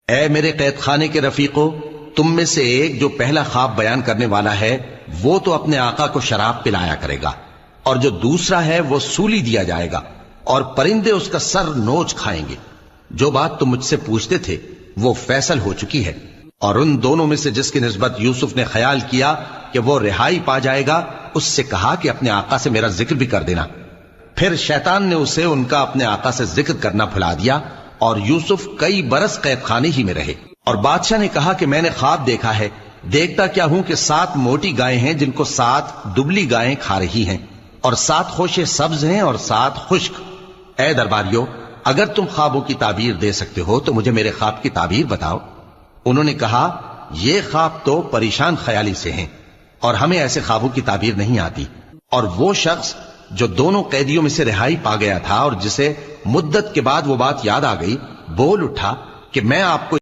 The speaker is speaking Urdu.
اے میرے قید خانے کے رفیقو، تم میں سے ایک جو پہلا خواب بیان کرنے والا ہے وہ تو اپنے آقا کو شراب پلایا کرے گا، اور جو دوسرا ہے وہ سولی دیا جائے گا اور پرندے اس کا سر نوچ کھائیں گے۔ جو بات تم مجھ سے پوچھتے تھے وہ فیصل ہو چکی ہے، اور ان دونوں میں سے جس کی نسبت یوسف نے خیال کیا کہ وہ رہائی پا جائے گا، اس سے کہا کہ اپنے آقا سے میرا ذکر بھی کر دینا۔ پھر شیطان نے اسے ان کا اپنے آقا سے ذکر کرنا بھلا دیا، اور یوسف کئی برس قید خانے ہی میں رہے۔ اور بادشاہ نے کہا کہ میں نے خواب دیکھا ہے، دیکھتا کیا ہوں کہ 7 موٹی گائیں ہیں جن کو 7 دبلی گائیں کھا رہی ہیں، اور 7 خوشے سبز ہیں اور 7 خشک۔ اے درباریو، اگر تم خوابوں کی تعبیر دے سکتے ہو تو مجھے میرے خواب کی تعبیر بتاؤ۔ انہوں نے کہا، یہ خواب تو پریشان خیالی سے ہیں اور ہمیں ایسے خوابوں کی تعبیر نہیں آتی۔ اور وہ شخص جو دونوں قیدیوں میں سے رہائی پا گیا تھا اور جسے مدت کے بعد وہ بات یاد آ گئی، بول اٹھا کہ میں آپ کو